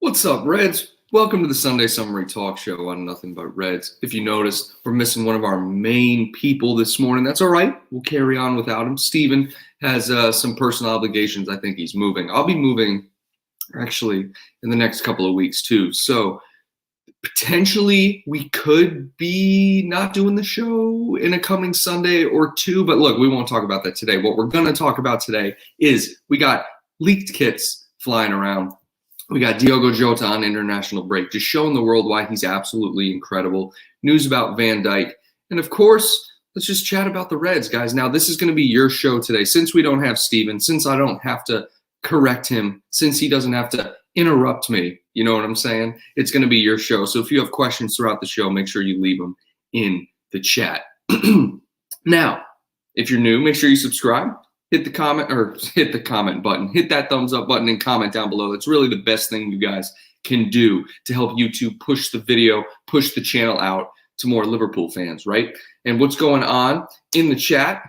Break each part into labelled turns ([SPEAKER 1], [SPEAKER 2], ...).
[SPEAKER 1] What's up, Reds? Welcome to the Sunday Summary Talk Show on Nothing But Reds. If you noticed, we're missing one of our main people this morning. That's all right. We'll carry on without him. Steven has some personal obligations. I think he's moving. I'll be moving, actually, in the next couple of weeks, too. So potentially we could be not doing the show in a coming Sunday or two. But look, we won't talk about that today. What we're going to talk about today is we got leaked kits flying around. We got Diogo Jota on international break, just showing the world why he's absolutely incredible. News about Van Dijk. And of course, let's just chat about the Reds, guys. Now, this is going to be your show today. Since we don't have Steven, since I don't have to correct him, since he doesn't have to interrupt me, you know what I'm saying? It's going to be your show. So if you have questions throughout the show, make sure you leave them in the chat. Now, if you're new, make sure you subscribe. Hit the comment button. Hit that thumbs up button and comment down below. That's really the best thing you guys can do to help YouTube push the video, push the channel out to more Liverpool fans, right? And what's going on in the chat?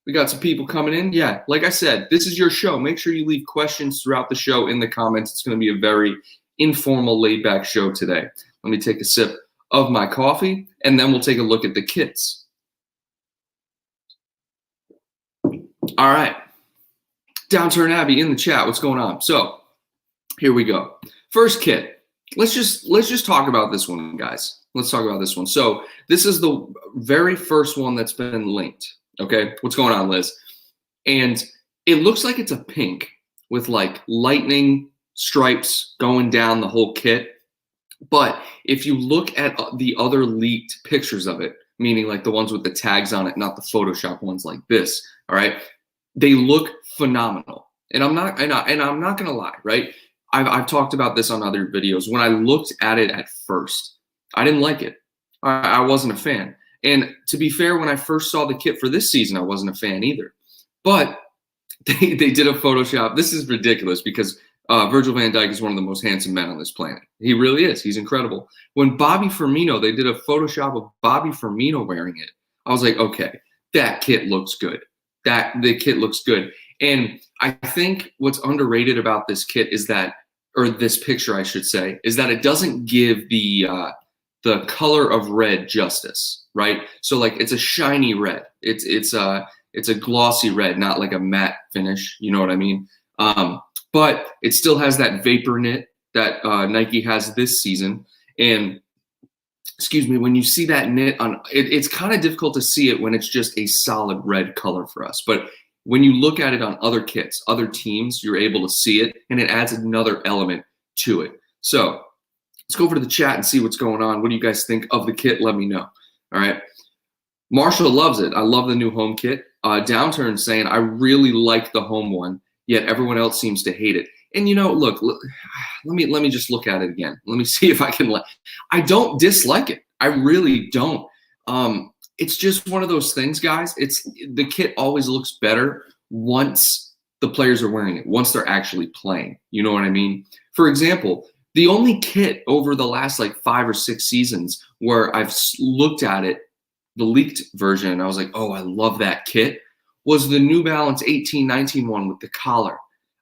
[SPEAKER 1] We got some people coming in. Yeah, like I said, this is your show. Make sure you leave questions throughout the show in the comments. It's going to be a very informal, laid-back show today. Let me take a sip of my coffee, and then we'll take a look at the kits. All right, Downturn Abbey in the chat. What's going on? So here we go. First kit. Let's just talk about this one, guys. Let's talk about this one. So this is the very first one that's been linked. Okay, what's going on, Liz? And it looks like it's a pink with like lightning stripes going down the whole kit. But if you look at the other leaked pictures of it, meaning like the ones with the tags on it, not the Photoshop ones like this, all right? They look phenomenal, and I'm not gonna lie, right? I've talked about this on other videos. When I looked at it at first, I didn't like it. I wasn't a fan. And to be fair, when I first saw the kit for this season, I wasn't a fan either. But they did a Photoshop. This is ridiculous because Virgil van Dijk is one of the most handsome men on this planet. He really is. He's incredible. When Bobby Firmino, they did a Photoshop of Bobby Firmino wearing it. I was like, okay, that kit looks good. The kit looks good. And I think what's underrated about this kit is that, or this picture, I should say, is that it doesn't give the color of red justice, right? So like it's a shiny red. It's a glossy red, not like a matte finish. You know what I mean? But it still has that vapor knit that Nike has this season. And excuse me, when you see that knit on it's kind of difficult to see it when it's just a solid red color for us. But when you look at it on other kits, other teams, you're able to see it, and it adds another element to it. So let's go over to the chat and see what's going on. What do you guys think of the kit? Let me know. All right. Marshall loves it. I love the new home kit. Downturn saying, I really like the home one, yet everyone else seems to hate it. And, you know, look, let me just look at it again. Let me see if I can I don't dislike it. I really don't. It's just one of those things, guys. The kit always looks better once the players are wearing it, once they're actually playing. You know what I mean? For example, the only kit over the last like 5 or 6 seasons where I've looked at it, the leaked version, and I was like, oh, I love that kit, was the New Balance 18-19 one with the collar.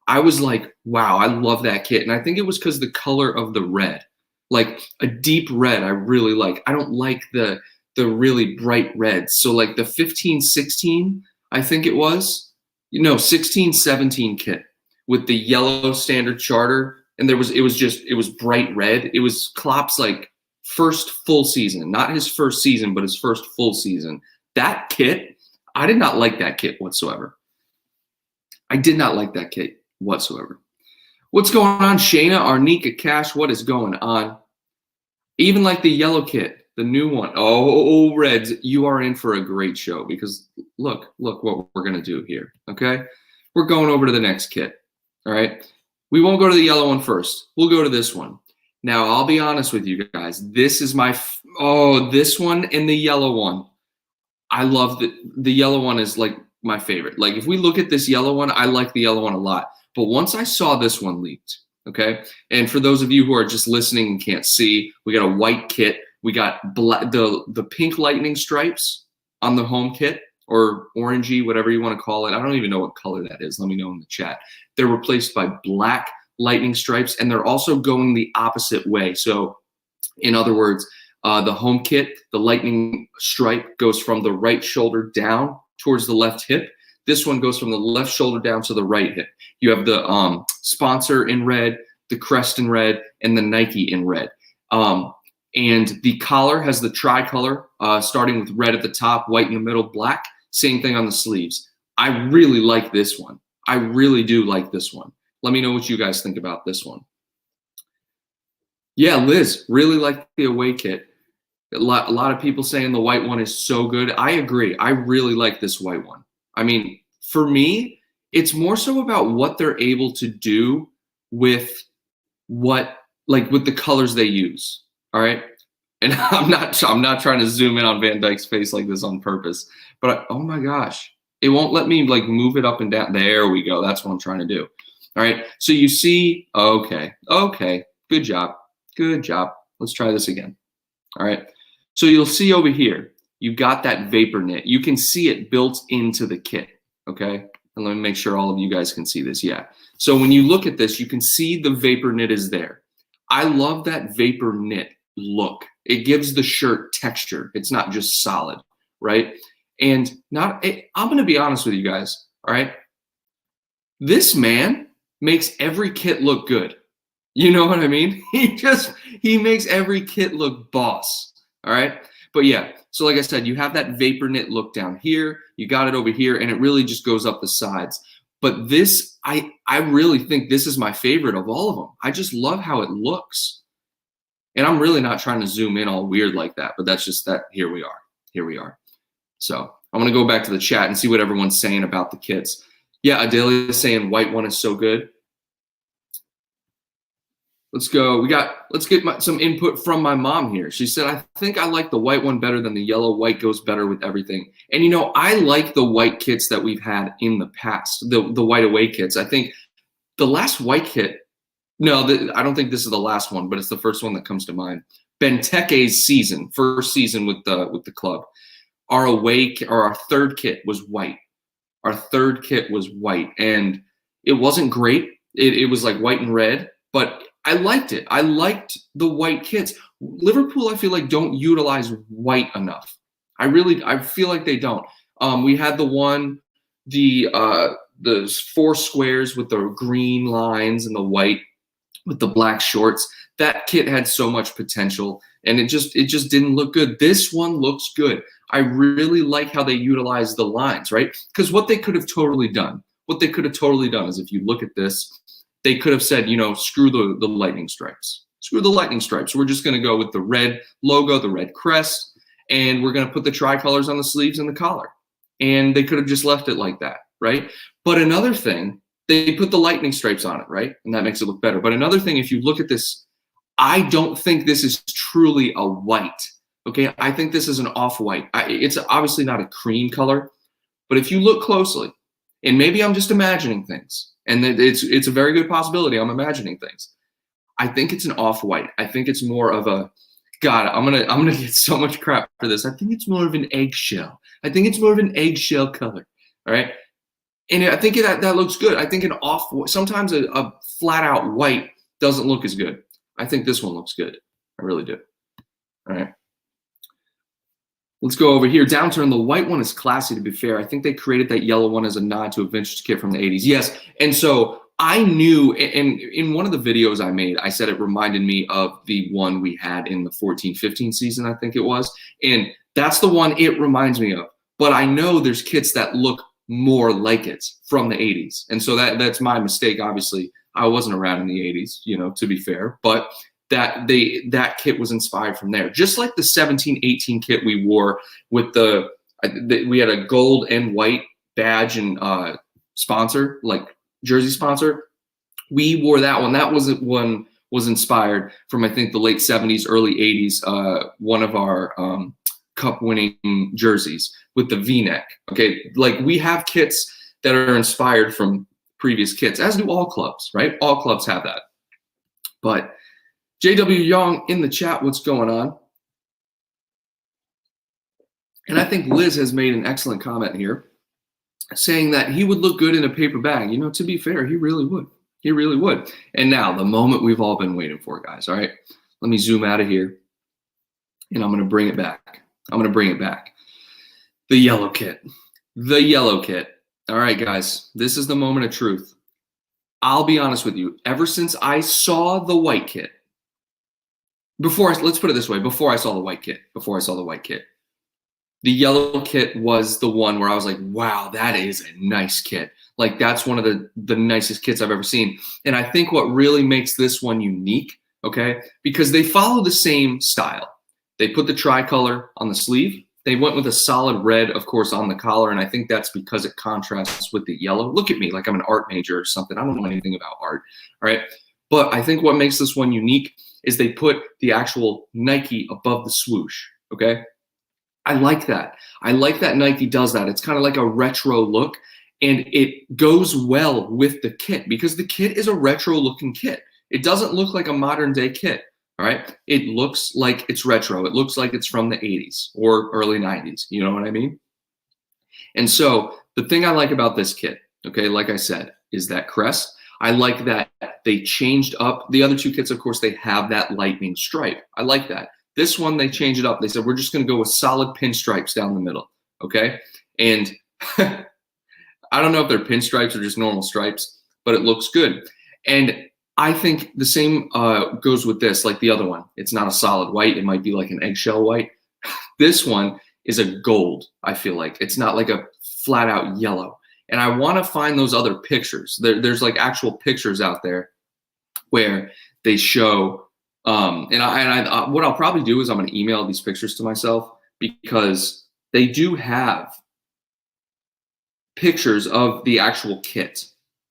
[SPEAKER 1] I was like, wow, I love that kit. And I think it was because the color of the red, like a deep red, I really like. I don't like the really bright reds. So like the 15-16, I think it was, 16-17 kit with the yellow standard charter. And it was bright red. It was Klopp's like first full season, not his first season, but his first full season. That kit, I did not like that kit whatsoever. I did not like that kit whatsoever. What's going on, Shayna, Arnika, Cash? What is going on? Even like the yellow kit, the new one. Oh, Reds, you are in for a great show because look what we're going to do here, okay? We're going over to the next kit, all right? We won't go to the yellow one first. We'll go to this one. Now, I'll be honest with you guys. This is this one and the yellow one. I love the yellow one is like my favorite. Like if we look at this yellow one, I like the yellow one a lot. But once I saw this one leaked, okay? And for those of you who are just listening and can't see, we got a white kit. We got the pink lightning stripes on the home kit, or orangey, whatever you want to call it. I don't even know what color that is. Let me know in the chat. They're replaced by black lightning stripes, and they're also going the opposite way. So in other words, the home kit, the lightning stripe goes from the right shoulder down towards the left hip. This one goes from the left shoulder down to the right hip. You have the sponsor in red, the crest in red, and the Nike in red. And the collar has the tricolor, starting with red at the top, white in the middle, black. Same thing on the sleeves. I really like this one. I really do like this one. Let me know what you guys think about this one. Yeah, Liz, really like the away kit. A lot of people saying the white one is so good. I agree. I really like this white one. I mean, for me, it's more so about what they're able to do with with the colors they use. All right. And I'm not trying to zoom in on Van Dijk's face like this on purpose, but oh my gosh, it won't let me like move it up and down. There we go. That's what I'm trying to do. All right. So you see, okay. Good job. Good job. Let's try this again. All right. So you'll see over here, you've got that vapor knit. You can see it built into the kit. Okay. And let me make sure all of you guys can see this. Yeah. So when you look at this, you can see the vapor knit is there. I love that vapor knit look. It gives the shirt texture. It's not just solid, right? And I'm going to be honest with you guys, all right? This man makes every kit look good. You know what I mean? He makes every kit look boss, all right? But yeah, so like I said, you have that vapor knit look down here. You got it over here, and it really just goes up the sides. But this, I really think this is my favorite of all of them. I just love how it looks. And I'm really not trying to zoom in all weird like that, but that's just that. Here we are. So I'm going to go back to the chat and see what everyone's saying about the kits. Yeah, Adelia is saying white one is so good. Let's go. Let's get some input from my mom here. She said, I think I like the white one better than the yellow. White goes better with everything. And, you know, I like the white kits that we've had in the past, the white away kits. I think the last white kit, no, I don't think this is the last one, but it's the first one that comes to mind. Benteke's first season with the club. Our third kit was white. Our third kit was white, and it wasn't great. It was like white and red, but I liked it. I liked the white kits. Liverpool, I feel like, don't utilize white enough. I feel like they don't. We had the 4 squares with the green lines and the white with the black shorts. That kit had so much potential, and it just didn't look good. This one looks good. I really like how they utilize the lines, right? Because what they could have totally done is, if you look at this, they could have said, you know, screw the lightning stripes. Screw the lightning stripes. We're just going to go with the red logo, the red crest, and we're going to put the tricolors on the sleeves and the collar. And they could have just left it like that, right? But another thing, they put the lightning stripes on it, right? And that makes it look better. But another thing, if you look at this, I don't think this is truly a white, okay? I think this is an off-white. It's obviously not a cream color, but if you look closely, and maybe I'm just imagining things, and it's a very good possibility I'm imagining things. I think it's an off-white. I think it's more of a, God, I'm gonna get so much crap for this. I think it's more of an eggshell. I think it's more of an eggshell color, all right? And I think that looks good. I think sometimes a flat out white doesn't look as good. I think this one looks good. I really do. All right. Let's go over here. Downturn. The white one is classy, to be fair. I think they created that yellow one as a nod to a vintage kit from the 80s. Yes. And so I knew, and in one of the videos I made, I said it reminded me of the one we had in the 14-15 season, I think it was. And that's the one it reminds me of. But I know there's kits that look more like it from the 80s. And so that's my mistake. Obviously, I wasn't around in the 80s, you know, to be fair, but that kit was inspired from there. Just like the 17-18 kit we wore with we had a gold and white badge and sponsor, like jersey sponsor. We wore that one. That was inspired from, I think, the late 70s, early 80s, one of our cup winning jerseys with the V-neck. Okay, like we have kits that are inspired from previous kits, as do all clubs, right? All clubs have that. But JW Young in the chat, what's going on? And I think Liz has made an excellent comment here, saying that he would look good in a paper bag. You know, to be fair, he really would. He really would. And now the moment we've all been waiting for, guys. All right, let me zoom out of here, and I'm going to bring it back. The yellow kit. The yellow kit. All right, guys, this is the moment of truth. I'll be honest with you. Ever since I saw the white kit, let's put it this way, before I saw the white kit, the yellow kit was the one where I was like, wow, that is a nice kit. Like, that's one of the nicest kits I've ever seen. And I think what really makes this one unique, okay, because they follow the same style. They put the tricolor on the sleeve. They went with a solid red, of course, on the collar, and I think that's because it contrasts with the yellow. Look at me, like I'm an art major or something. I don't know anything about art, all right? But I think what makes this one unique is they put the actual Nike above the swoosh, okay? I like that. I like that Nike does that. It's kind of like a retro look, and it goes well with the kit because the kit is a retro-looking kit. It doesn't look like a modern-day kit. All right. It looks like it's retro. It looks like it's from the 80s or early 90s. You know what I mean? And so the thing I like about this kit, okay, like I said, is that crest. I like that they changed up the other two kits. Of course, they have that lightning stripe. I like that. This one, they changed it up. They said, we're just going to go with solid pinstripes down the middle. Okay. And I don't know if they're pinstripes or just normal stripes, but it looks good. And I think the same goes with this, like the other one. It's not a solid white. It might be like an eggshell white. This one is a gold, I feel like. It's not like a flat out yellow. And I want to find those other pictures. There's like actual pictures out there where they show, what I'll probably do is I'm going to email these pictures to myself because they do have pictures of the actual kit.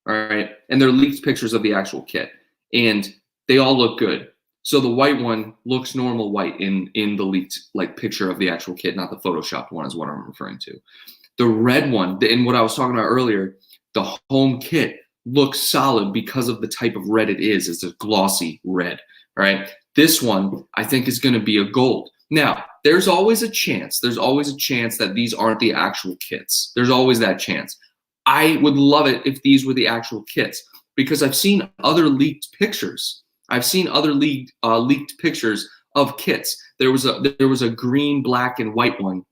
[SPEAKER 1] All right. And they're leaked pictures of the actual kit. And they all look good. So the white one looks normal white in the leaked like picture of the actual kit, not the photoshopped one is what I'm referring to. The red one, and what I was talking about earlier, the home kit looks solid because of the type of red it is. It's a glossy red. All right. This one I think is going to be a gold. Now, there's always a chance. There's always a chance that these aren't the actual kits. There's always that chance. I would love it if these were the actual kits because I've seen other leaked pictures. I've seen other leaked pictures of kits. There was a green, black, and white one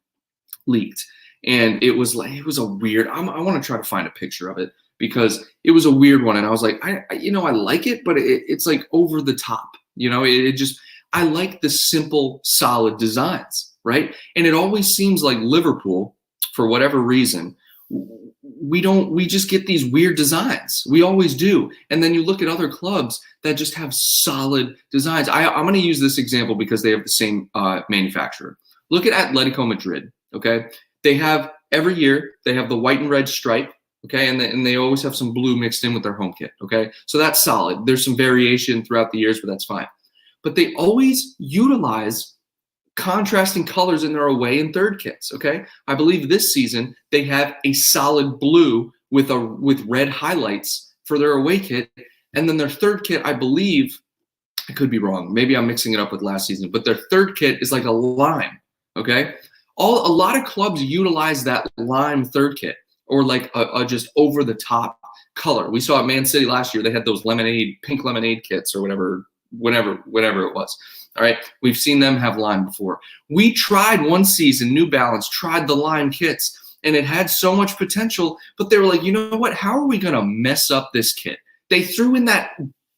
[SPEAKER 1] leaked, and it was a weird. I want to try to find a picture of it because it was a weird one, and I was like, I like it, but it's like over the top. I like the simple, solid designs, right? And it always seems like Liverpool, for whatever reason, we just get these weird designs. We always do. And then you look at other clubs that just have solid designs. I'm going to use this example because they have the same manufacturer. Look at Atletico Madrid, okay? They have, every year, they have the white and red stripe, okay? And they always have some blue mixed in with their home kit, okay? So that's solid. There's some variation throughout the years, but that's fine. But they always utilize contrasting colors in their away and third kits, okay? I believe this season they have a solid blue with red highlights for their away kit, and then their third kit, I believe, I could be wrong, maybe I'm mixing it up with last season, but their third kit is like a lime, okay? A lot of clubs utilize that lime third kit or like a just over the top color. We saw at Man City last year, they had those pink lemonade kits or whatever it was. All right, we've seen them have lime before. We tried one season, New Balance tried the lime kits, and it had so much potential, but they were like, you know what? How are we going to mess up this kit? They threw in that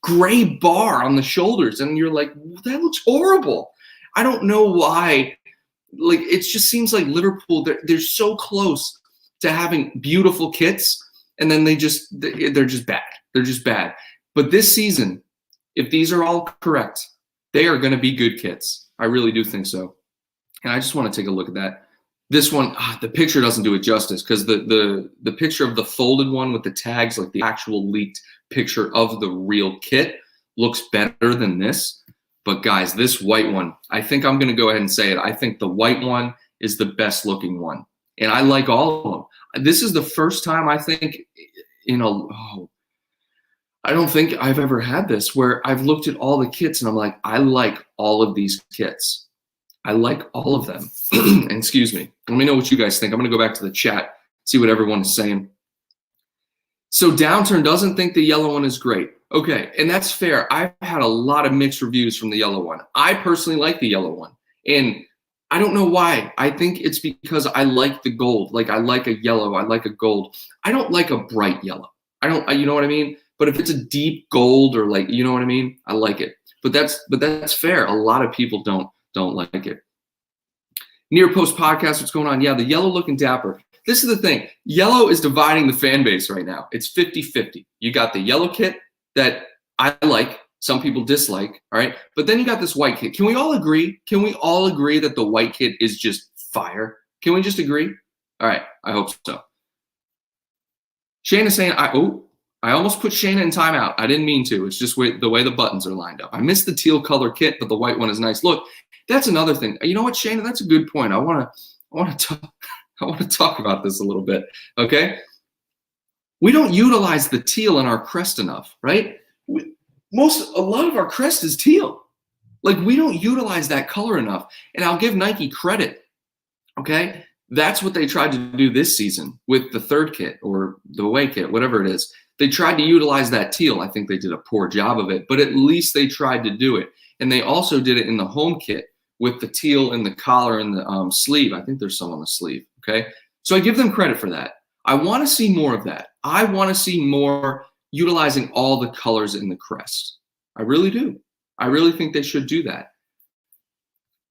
[SPEAKER 1] gray bar on the shoulders, and you're like, that looks horrible. I don't know why. Like, it just seems like Liverpool, they're so close to having beautiful kits, and then they're just bad. They're just bad. But this season, if these are all correct, they are going to be good kits. I really do think so. And I just want to take a look at that. This one, the picture doesn't do it justice because the picture of the folded one with the tags, like the actual leaked picture of the real kit, looks better than this. But guys, this white one, I think I'm going to go ahead and say it. I think the white one is the best looking one. And I like all of them. This is the first time I think I don't think I've ever had this where I've looked at all the kits and I'm like, I like all of these kits. I like all of them. Excuse me. Let me know what you guys think. I'm going to go back to the chat, see what everyone is saying. So Downturn doesn't think the yellow one is great. Okay, and that's fair. I've had a lot of mixed reviews from the yellow one. I personally like the yellow one. And I don't know why. I think it's because I like the gold. Like I like a yellow, I like a gold. I don't like a bright yellow. You know what I mean? But if it's a deep gold or like, you know what I mean? I like it. But that's fair. A lot of people don't like it. Near Post Podcast, what's going on? Yeah, the yellow looking dapper. This is the thing. Yellow is dividing the fan base right now. It's 50-50. You got the yellow kit that I like, some people dislike, all right? But then you got this white kit. Can we all agree? Can we all agree that the white kit is just fire? Can we just agree? All right, I hope so. Shane is saying, I almost put Shayna in timeout. I didn't mean to. It's just the way the buttons are lined up. I missed the teal color kit, but the white one is nice. Look, that's another thing. You know what, Shayna? That's a good point. I want to talk about this a little bit, okay? We don't utilize the teal in our crest enough, right? A lot of our crest is teal. Like we don't utilize that color enough. And I'll give Nike credit, okay? That's what they tried to do this season with the third kit or the away kit, whatever it is. They tried to utilize that teal. I think they did a poor job of it, but at least they tried to do it. And they also did it in the home kit with the teal in the collar and the sleeve. I think there's some on the sleeve, okay? So I give them credit for that. I want to see more of that. I want to see more utilizing all the colors in the crest. I really do. I really think they should do that.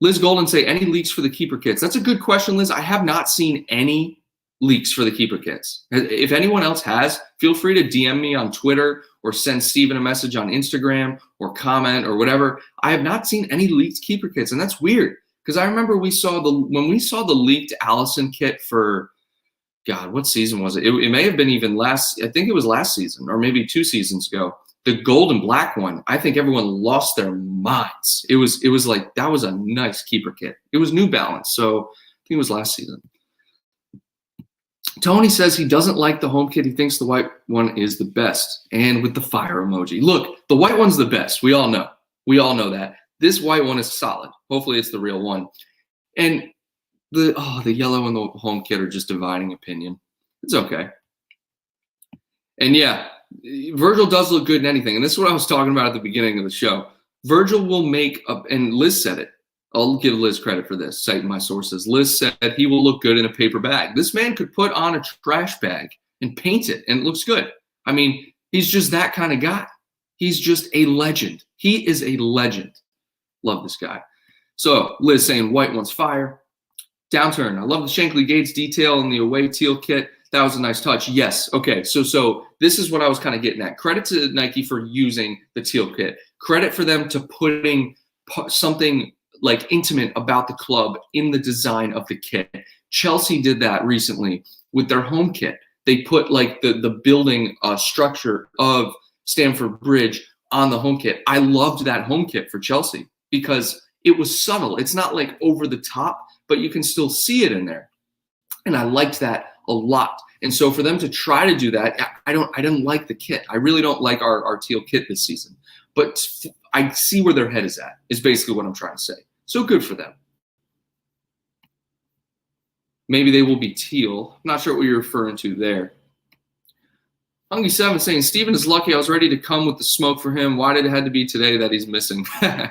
[SPEAKER 1] Liz Golden say, any leaks for the keeper kits? That's a good question, Liz. I have not seen any leaks for the keeper kits. If anyone else has, feel free to DM me on Twitter or send Steven a message on Instagram or comment or whatever. I have not seen any leaked keeper kits, and that's weird because I remember when we saw the leaked Allison kit for, God, what season was it? It may have been even last. I think it was last season or maybe 2 seasons ago. The gold and black one, I think everyone lost their minds. It was like, that was a nice keeper kit. It was New Balance, so I think it was last season. Tony says he doesn't like the home kit. He thinks the white one is the best. And with the fire emoji. Look, the white one's the best. We all know. We all know that. This white one is solid. Hopefully it's the real one. And the yellow and the home kit are just dividing opinion. It's okay. And yeah, Virgil does look good in anything. And this is what I was talking about at the beginning of the show. Virgil will make up, and Liz said it. I'll give Liz credit for this, citing my sources. Liz said he will look good in a paper bag. This man could put on a trash bag and paint it, and it looks good. I mean, he's just that kind of guy. He's just a legend. He is a legend. Love this guy. So Liz saying white one's fire. Downturn. I love the Shankly Gates detail in the away teal kit. That was a nice touch. Yes. Okay. So this is what I was kind of getting at. Credit to Nike for using the teal kit. Credit for them to putting something like intimate about the club in the design of the kit. Chelsea did that recently with their home kit. They put like the building structure of Stamford Bridge on the home kit. I loved that home kit for Chelsea because it was subtle. It's not like over the top, but you can still see it in there. And I liked that a lot. And so for them to try to do that, I didn't like the kit. I really don't like our teal kit this season. But I see where their head is at, is basically what I'm trying to say. So good for them. Maybe they will be teal. I'm not sure what you're referring to there. Hungy7 saying, Steven is lucky. I was ready to come with the smoke for him. Why did it have to be today that he's missing?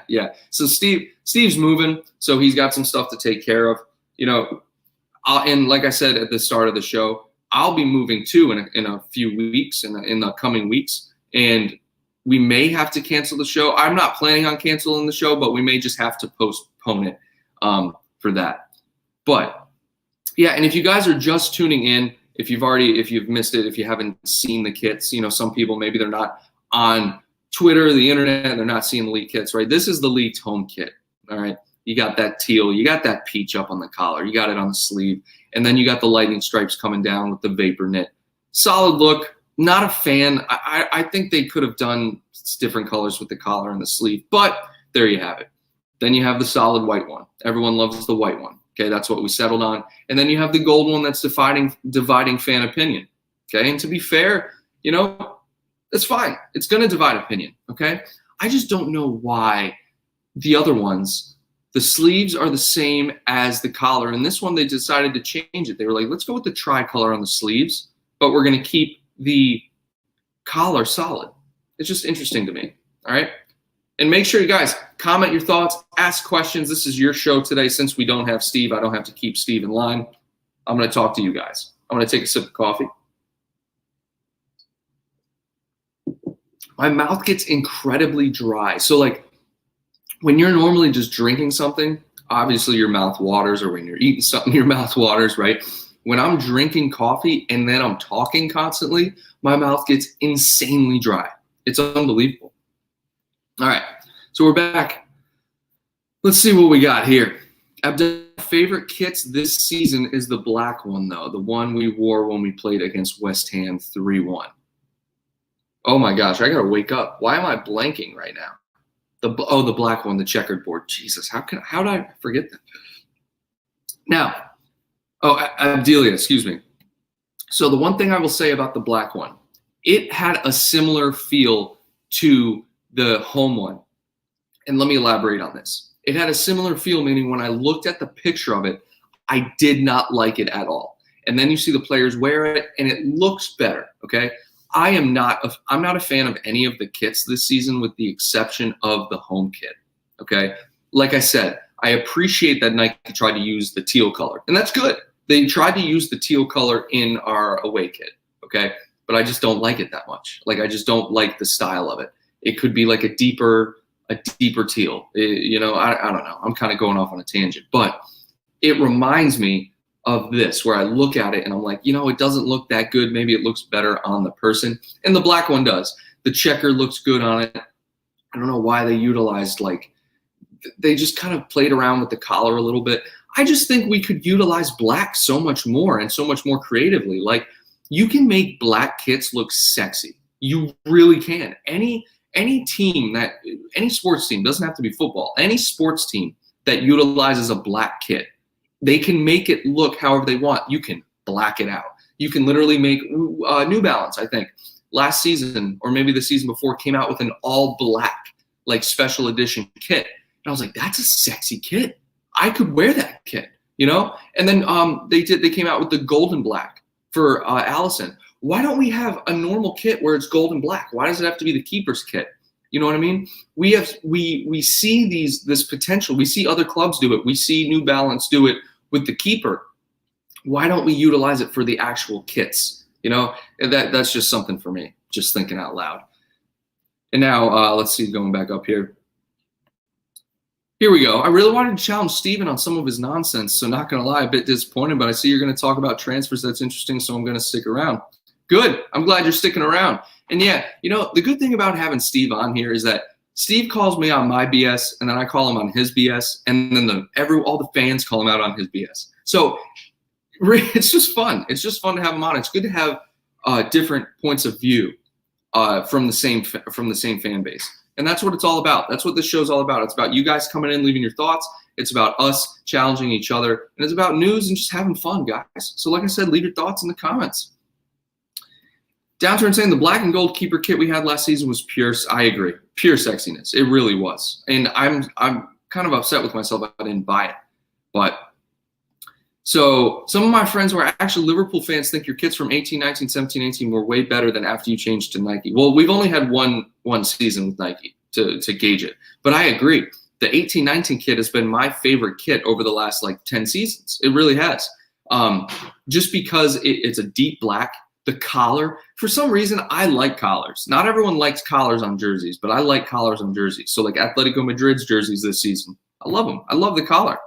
[SPEAKER 1] Yeah. So Steve's moving, so he's got some stuff to take care of. You know, and like I said at the start of the show, I'll be moving too in a few weeks, in the coming weeks. And we may have to cancel the show. I'm not planning on canceling the show, but we may just have to postpone it for that. But yeah, and if you guys are just tuning in, if you've missed it, if you haven't seen the kits, you know, some people, maybe they're not on Twitter, the internet, and they're not seeing the Leeds kits, right? This is the Leeds Home Kit, all right? You got that teal, you got that peach up on the collar, you got it on the sleeve, and then you got the lightning stripes coming down with the vapor knit. Solid look. Not a fan. I think they could have done different colors with the collar and the sleeve, but there you have it. Then you have the solid white one. Everyone loves the white one. Okay, that's what we settled on. And then you have the gold one that's dividing fan opinion. Okay, and to be fair, you know, that's fine. It's going to divide opinion. Okay, I just don't know why the other ones, the sleeves are the same as the collar. And this one, they decided to change it. They were like, let's go with the tricolor on the sleeves, but we're going to keep the collar solid. It's just interesting to me. All right. And make sure you guys comment your thoughts, ask questions. This is your show today. Since we don't have Steve, I don't have to keep Steve in line. I'm going to talk to you guys. I'm going to take a sip of coffee. My mouth gets incredibly dry. So like when you're normally just drinking something, obviously your mouth waters, or when you're eating something, your mouth waters, right? When I'm drinking coffee and then I'm talking constantly, my mouth gets insanely dry. It's unbelievable. All right, so we're back. Let's see what we got here. Abdel's favorite kits this season is the black one, though, the one we wore when we played against West Ham 3-1. Oh my gosh, I gotta wake up. Why am I blanking right now? The black one, the checkered board. Jesus, how did I forget that? Now, Abdelia, excuse me. So the one thing I will say about the black one, it had a similar feel to the home one. And let me elaborate on this. It had a similar feel, meaning when I looked at the picture of it, I did not like it at all. And then you see the players wear it and it looks better, okay? I'm not a fan of any of the kits this season with the exception of the home kit, okay? Like I said, I appreciate that Nike tried to use the teal color, and that's good. They tried to use the teal color in our away kit, okay? But I just don't like it that much. Like, I just don't like the style of it. It could be like a deeper teal. I don't know. I'm kind of going off on a tangent, but it reminds me of this, where I look at it and I'm like, it doesn't look that good. Maybe it looks better on the person. And the black one does. The checker looks good on it. I don't know why they utilized, they just kind of played around with the collar a little bit. I just think we could utilize black so much more and so much more creatively. Like, you can make black kits look sexy. You really can. Any sports team, doesn't have to be football, any sports team that utilizes a black kit, they can make it look however they want. You can black it out. You can literally make New Balance, I think, last season or maybe the season before, came out with an all black, special edition kit. And I was like, that's a sexy kit. I could wear that kit, And then they came out with the golden black for Allison. Why don't we have a normal kit where it's gold and black? Why does it have to be the keeper's kit? You know what I mean? We see this potential. We see other clubs do it. We see New Balance do it with the keeper. Why don't we utilize it for the actual kits? And that's just something for me, just thinking out loud. And now let's see, going back up here. Here we go. I really wanted to challenge Steven on some of his nonsense, so not going to lie, a bit disappointed, but I see you're going to talk about transfers. That's interesting, so I'm going to stick around. Good. I'm glad you're sticking around. And yeah, the good thing about having Steve on here is that Steve calls me on my BS, and then I call him on his BS, and then all the fans call him out on his BS. So it's just fun. It's just fun to have him on. It's good to have different points of view from the same fan base. And that's what it's all about. That's what this show's all about. It's about you guys coming in, leaving your thoughts. It's about us challenging each other. And it's about news and just having fun, guys. So like I said, leave your thoughts in the comments. Downturn saying the black and gold keeper kit we had last season was pure. I agree. Pure sexiness. It really was. And I'm kind of upset with myself I didn't buy it. But so some of my friends who are actually Liverpool fans think your kits from 18, 19, 17, 18 were way better than after you changed to Nike. Well, we've only had one season with Nike to gauge it. But I agree. The 18-19 kit has been my favorite kit over the last 10 seasons. It really has. Just because it's a deep black. The collar, for some reason, I like collars. Not everyone likes collars on jerseys, but I like collars on jerseys. So Atletico Madrid's jerseys this season, I love them. I love the collar.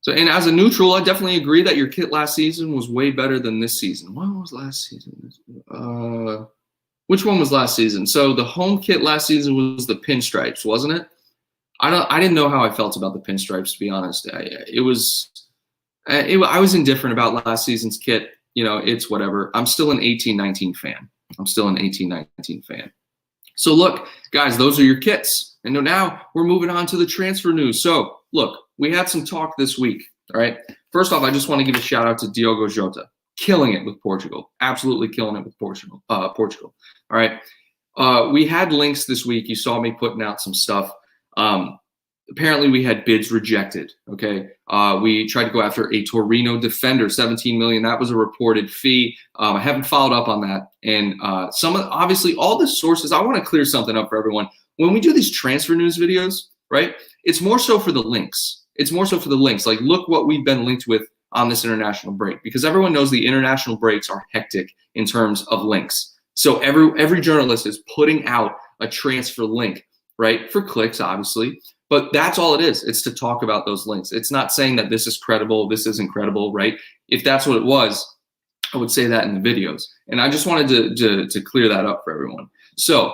[SPEAKER 1] So, and as a neutral, I definitely agree that your kit last season was way better than this season. What was last season? Which one was last season? So the home kit last season was the pinstripes, wasn't it? I didn't know how I felt about the pinstripes, to be honest. I was indifferent about last season's kit. It's whatever. I'm still an 18-19 fan. So look, guys, those are your kits. And now we're moving on to the transfer news. So look, we had some talk this week. All right. First off, I just want to give a shout out to Diogo Jota, killing it with Portugal, absolutely killing it with Portugal. All right. We had links this week. You saw me putting out some stuff. apparently we had bids rejected. Okay. We tried to go after a Torino defender, 17 million. That was a reported fee. I haven't followed up on that. And obviously all the sources, I want to clear something up for everyone. When we do these transfer news videos, right, it's more so for the links. It's more so for the links. Like, look what we've been linked with on this international break, because everyone knows the international breaks are hectic in terms of links. So every journalist is putting out a transfer link, right, for clicks, obviously. But that's all it is. It's to talk about those links. It's not saying that this is credible, this isn't credible, right? If that's what it was, I would say that in the videos. And I just wanted to clear that up for everyone. So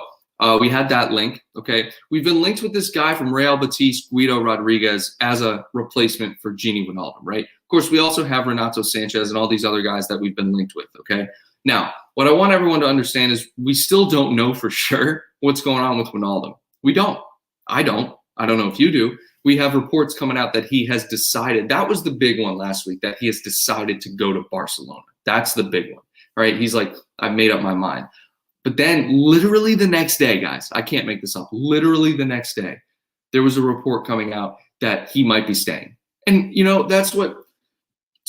[SPEAKER 1] we had that link, okay? We've been linked with this guy from Real Betis, Guido Rodriguez, as a replacement for Gini Wijnaldum, right? Of course, we also have Renato Sanchez and all these other guys that we've been linked with, okay? Now, what I want everyone to understand is we still don't know for sure what's going on with Wijnaldum. We don't. I don't. I don't know if you do. We have reports coming out that he has decided. That was the big one last week, that he has decided to go to Barcelona. That's the big one, right? He's like, I've made up my mind. But then literally the next day, guys, I can't make this up. Literally the next day, there was a report coming out that he might be staying. And, you know, that's what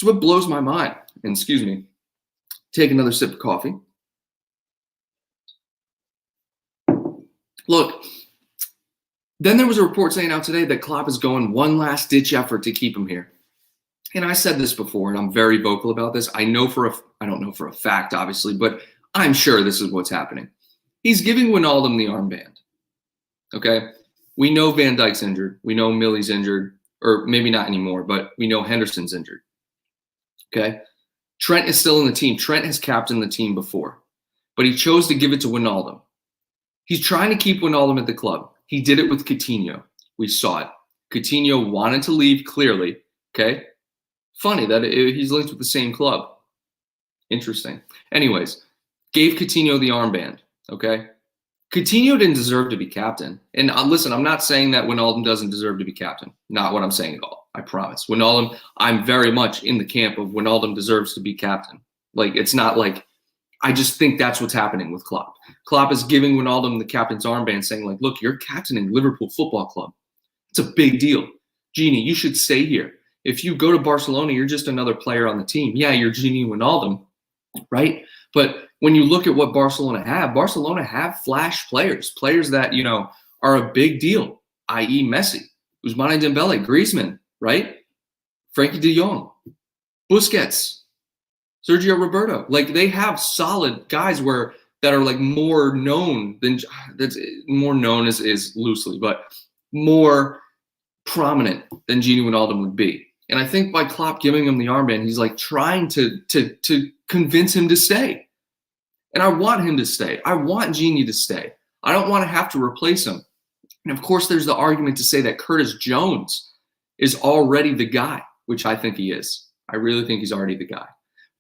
[SPEAKER 1] blows my mind. And excuse me, take another sip of coffee. Look, then there was a report saying out today that Klopp is going one last ditch effort to keep him here. And I said this before, and I'm very vocal about this. I don't know for a fact, obviously, but I'm sure this is what's happening. He's giving Wijnaldum the armband. Okay? We know Van Dijk's injured. We know Millie's injured, or maybe not anymore, but we know Henderson's injured. Okay? Trent is still in the team. Trent has captained the team before, but he chose to give it to Wijnaldum. He's trying to keep Wijnaldum at the club. He did it with Coutinho. We saw it. Coutinho wanted to leave clearly. Okay? Funny that he's linked with the same club. Interesting. Anyways, gave Coutinho the armband. Okay? Coutinho didn't deserve to be captain. And listen, I'm not saying that Wijnaldum doesn't deserve to be captain. Not what I'm saying at all. I promise. Wijnaldum, I'm very much in the camp of Wijnaldum deserves to be captain. Like, it's not like, I just think that's what's happening with Klopp. Klopp is giving Wijnaldum the captain's armband, saying, like, look, you're captaining Liverpool Football Club. It's a big deal. Gini, you should stay here. If you go to Barcelona, you're just another player on the team. Yeah, you're Gini Wijnaldum, right? But when you look at what Barcelona have flash players that, you know, are a big deal, i.e. Messi, Ousmane Dembele, Griezmann, right? Frankie de Jong, Busquets, Sergio Roberto. Like, they have solid guys that are like more known than, that's more known is loosely, but more prominent than Gini Wijnaldum would be. And I think by Klopp giving him the armband, he's like trying to convince him to stay. And I want him to stay. I want Gini to stay. I don't want to have to replace him. And of course, there's the argument to say that Curtis Jones is already the guy, which I think he is. I really think he's already the guy.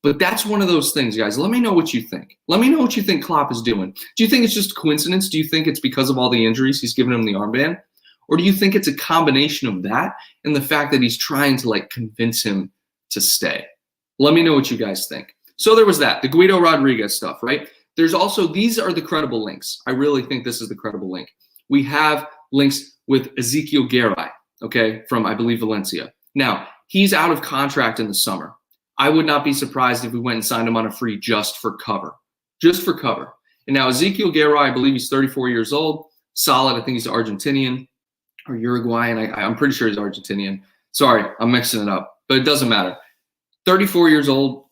[SPEAKER 1] But that's one of those things, guys. Let me know what you think. Let me know what you think Klopp is doing. Do you think it's just a coincidence? Do you think it's because of all the injuries he's given him the armband? Or do you think it's a combination of that and the fact that he's trying to like convince him to stay? Let me know what you guys think. So there was that, the Guido Rodriguez stuff, right? There's also, these are the credible links. I really think this is the credible link. We have links with Ezekiel Guerra, okay, from, I believe, Valencia. Now, he's out of contract in the summer. I would not be surprised if we went and signed him on a free just for cover. Just for cover. And now Ezekiel Guerra, I believe he's 34 years old. Solid. I think he's Argentinian or Uruguayan. I'm pretty sure he's Argentinian. Sorry, I'm mixing it up. But it doesn't matter. 34 years old.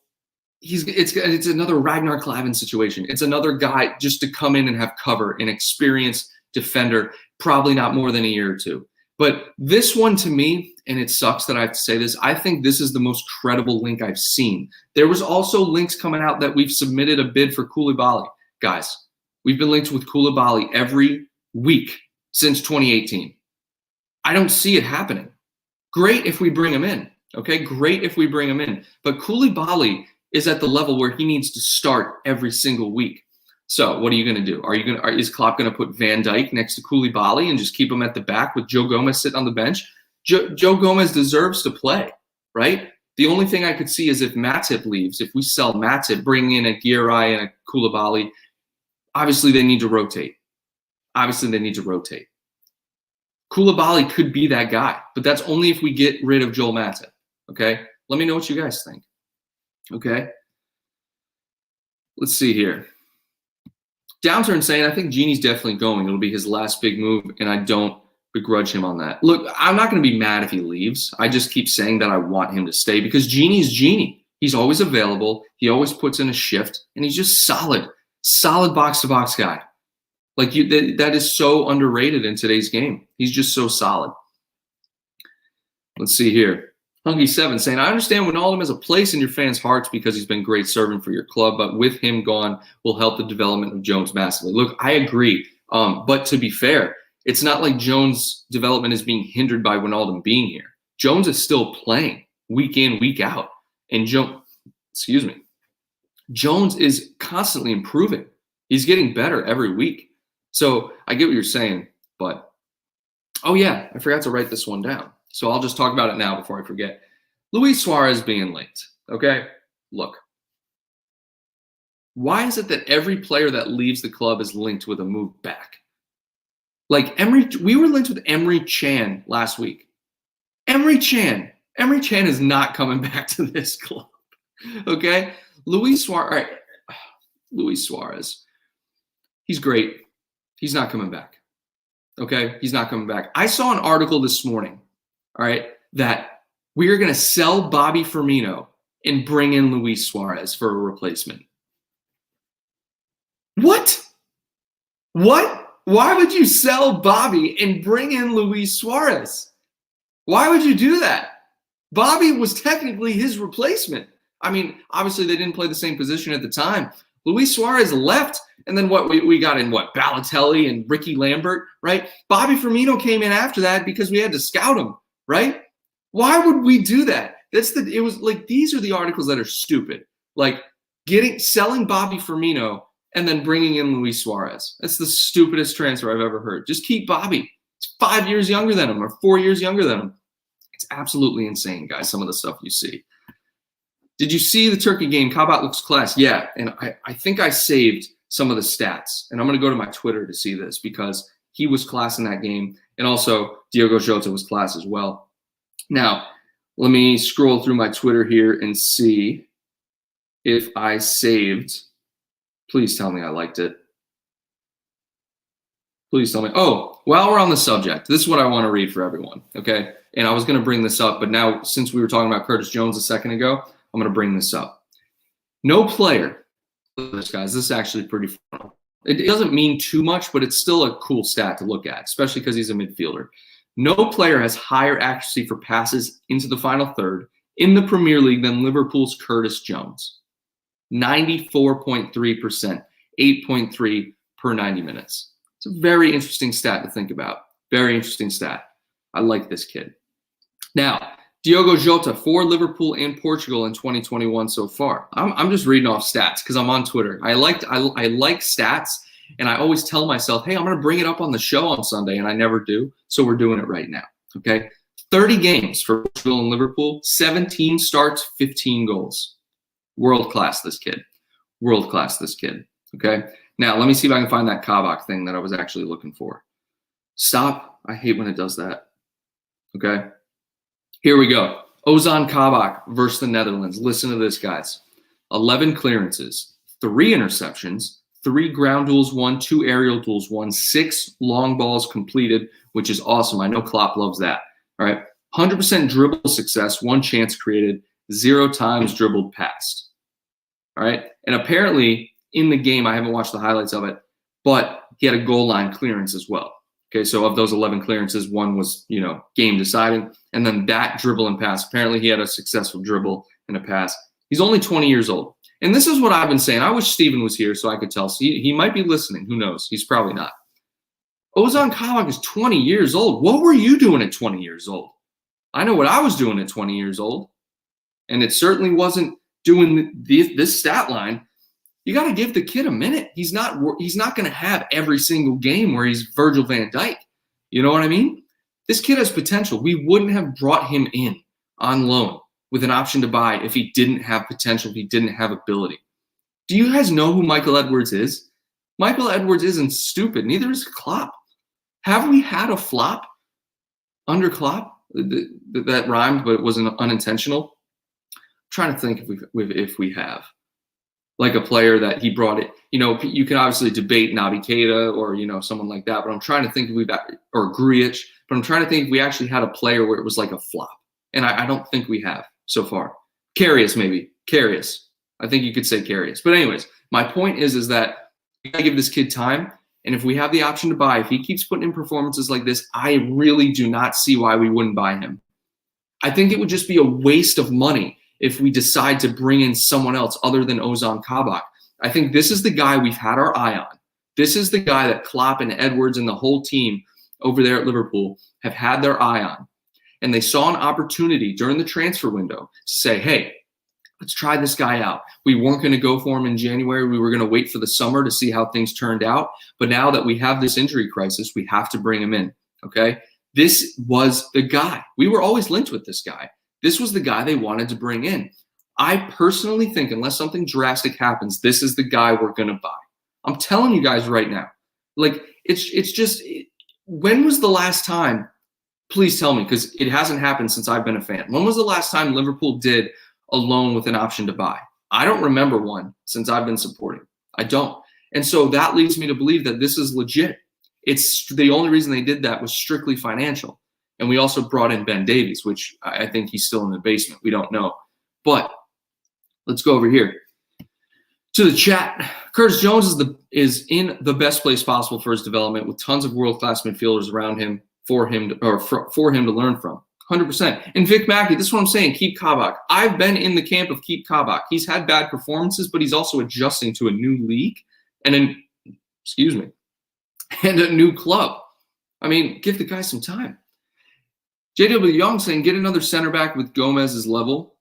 [SPEAKER 1] It's another Ragnar Klavan situation. It's another guy just to come in and have cover, an experienced defender, probably not more than a year or two. But this one to me, and it sucks that I have to say this, I think this is the most credible link I've seen. There was also links coming out that we've submitted a bid for Koulibaly. Guys, we've been linked with Koulibaly every week since 2018. I don't see it happening. Great if we bring him in, okay? Great if we bring him in. But Koulibaly is at the level where he needs to start every single week. So what are you going to do? Is Klopp going to put Van Dijk next to Koulibaly and just keep him at the back with Joe Gomez sitting on the bench? Joe Gomez deserves to play, right? The only thing I could see is if Matip leaves, if we sell Matip, bring in a Guerra and a Koulibaly, obviously they need to rotate. Koulibaly could be that guy, but that's only if we get rid of Joel Matip. Okay? Let me know what you guys think. Okay? Let's see here. Downturn saying, I think Genie's definitely going. It'll be his last big move, and I don't begrudge him on that. Look, I'm not going to be mad if he leaves. I just keep saying that I want him to stay because Genie's Genie. He's always available. He always puts in a shift, and he's just solid box-to-box guy. Like that is so underrated in today's game. He's just so solid. Let's see here. Hungy7 saying, I understand Wijnaldum has a place in your fans' hearts because he's been great serving for your club, but with him gone will help the development of Jones massively. Look, I agree. But to be fair, it's not like Jones' development is being hindered by Wijnaldum being here. Jones is still playing week in, week out. And Jones is constantly improving. He's getting better every week. So I get what you're saying, but oh yeah, I forgot to write this one down. So I'll just talk about it now before I forget. Luis Suarez being linked. Okay, look. Why is it that every player that leaves the club is linked with a move back? Like we were linked with Emre Can last week. Emre Can is not coming back to this club. Okay, Luis Suarez. All right. Luis Suarez. He's great. He's not coming back. Okay, he's not coming back. I saw an article this morning. All right, that we are going to sell Bobby Firmino and bring in Luis Suarez for a replacement. What? Why would you sell Bobby and bring in Luis Suarez? Why would you do that? Bobby was technically his replacement. I mean, obviously they didn't play the same position at the time. Luis Suarez left, and then what we got in Balotelli and Ricky Lambert, right? Bobby Firmino came in after that because we had to scout him. Right? Why would we do that? It was like, these are the articles that are stupid. Like selling Bobby Firmino and then bringing in Luis Suarez. That's the stupidest transfer I've ever heard. Just keep Bobby. He's 5 years younger than him or 4 years younger than him. It's absolutely insane, guys, some of the stuff you see. Did you see the Turkey game? Kabak looks class. Yeah, and I think I saved some of the stats. And I'm going to go to my Twitter to see this because he was class in that game. And also, Diogo Jota was class as well. Now, let me scroll through my Twitter here and see if I saved. Please tell me I liked it. Please tell me. Oh, while we're on the subject, this is what I want to read for everyone, okay? And I was going to bring this up, but now since we were talking about Curtis Jones a second ago, I'm going to bring this up. No player, this guys, this is actually pretty fun. It doesn't mean too much, but it's still a cool stat to look at, especially because he's a midfielder. No player has higher accuracy for passes into the final third in the Premier League than Liverpool's Curtis Jones. 94.3%, 8.3 per 90 minutes. It's a very interesting stat to think about. Very interesting stat. I like this kid. Now, Diogo Jota for Liverpool and Portugal in 2021 so far. I'm just reading off stats because I'm on Twitter. I like stats, and I always tell myself, hey, I'm going to bring it up on the show on Sunday, and I never do. So we're doing it right now. Okay, 30 games for Portugal and Liverpool, 17 starts, 15 goals. World class, this kid. World class, this kid. Okay. Now let me see if I can find that Kabak thing that I was actually looking for. Stop. I hate when it does that. Okay. Here we go. Ozan Kabak versus the Netherlands. Listen to this, guys. 11 clearances, 3 interceptions, 3 ground duels won, 2 aerial duels won, 6 long balls completed, which is awesome. I know Klopp loves that. All right. 100% dribble success, 1 chance created, 0 times dribbled past. All right. And apparently in the game, I haven't watched the highlights of it, but he had a goal line clearance as well. Okay, so of those 11 clearances, 1 was, game deciding. And then that dribble and pass, apparently he had a successful dribble and a pass. He's only 20 years old. And this is what I've been saying. I wish Steven was here so I could tell. So he might be listening. Who knows? He's probably not. Ozan Kabak is 20 years old. What were you doing at 20 years old? I know what I was doing at 20 years old. And it certainly wasn't doing this stat line. You got to give the kid a minute. He's not going to have every single game where he's Virgil van Dijk. You know what I mean? This kid has potential. We wouldn't have brought him in on loan with an option to buy if he didn't have potential, if he didn't have ability. Do you guys know who Michael Edwards is? Michael Edwards isn't stupid. Neither is Klopp. Have we had a flop Under Klopp? That rhymed, but it wasn't unintentional. I'm trying to think if we have. Like a player that he brought it. You know, you can obviously debate Naby Keita or, you know, someone like that, but I'm trying to think if we've got, or Grujic, but I'm trying to think if we actually had a player where it was like a flop. And I don't think we have so far. Karius, maybe. Karius. I think you could say Karius. But anyways, my point is that we got to give this kid time. And if we have the option to buy, if he keeps putting in performances like this, I really do not see why we wouldn't buy him. I think it would just be a waste of money if we decide to bring in someone else other than Ozan Kabak. I think this is the guy we've had our eye on. This is the guy that Klopp and Edwards and the whole team over there at Liverpool have had their eye on. And they saw an opportunity during the transfer window to say, hey, let's try this guy out. We weren't going to go for him in January. We were going to wait for the summer to see how things turned out. But now that we have this injury crisis, we have to bring him in, okay? This was the guy. We were always linked with this guy. This was the guy they wanted to bring in. I personally think, unless something drastic happens, this is the guy we're going to buy. I'm telling you guys right now. Like, it's just, when was the last time, please tell me, because it hasn't happened since I've been a fan. When was the last time Liverpool did a loan with an option to buy? I don't remember one since I've been supporting. I don't. And so that leads me to believe that this is legit. It's the only reason they did that was strictly financial. And we also brought in Ben Davies, which I think he's still in the basement. We don't know. But let's go over here to the chat. Curtis Jones is in the best place possible for his development, with tons of world-class midfielders around him for him to learn from. 100%. And Vic Mackey, this is what I'm saying. Keep Kabak. I've been in the camp of keep Kabak. He's had bad performances, but he's also adjusting to a new league and a new club. I mean, give the guy some time. JW Young saying, get another center back with Gomez's level.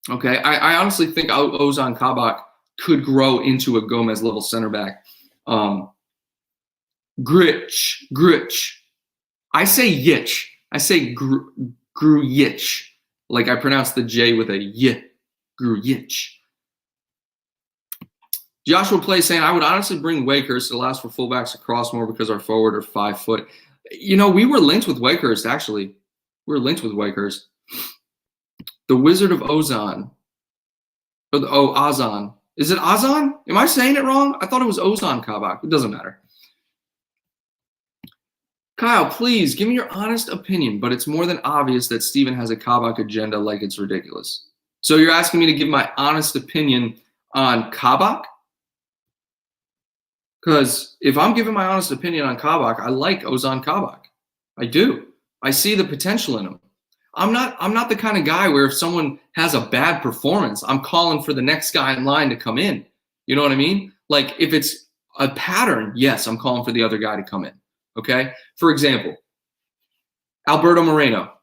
[SPEAKER 1] Okay, I honestly think Ozan Kabak could grow into a Gomez level center back. Grujic. I say Yich. I say Grujic. Like I pronounce the J with a Y. Grujic. Joshua Play saying, I would honestly bring Wakehurst. It allows for fullbacks to cross more because our forward are 5 foot. You know, we were linked with Wakehurst, actually. We were linked with Wakehurst. The Wizard of Ozan. Ozan. Is it Ozan? Am I saying it wrong? I thought it was Ozan Kabak. It doesn't matter. Kyle, please give me your honest opinion, but it's more than obvious that Steven has a Kabak agenda like it's ridiculous. So you're asking me to give my honest opinion on Kabak? Because if I'm giving my honest opinion on Kabak, I like Ozan Kabak. I do. I see the potential in him. I'm not the kind of guy where if someone has a bad performance, I'm calling for the next guy in line to come in. You know what I mean? Like if it's a pattern, yes, I'm calling for the other guy to come in. Okay? For example, Alberto Moreno.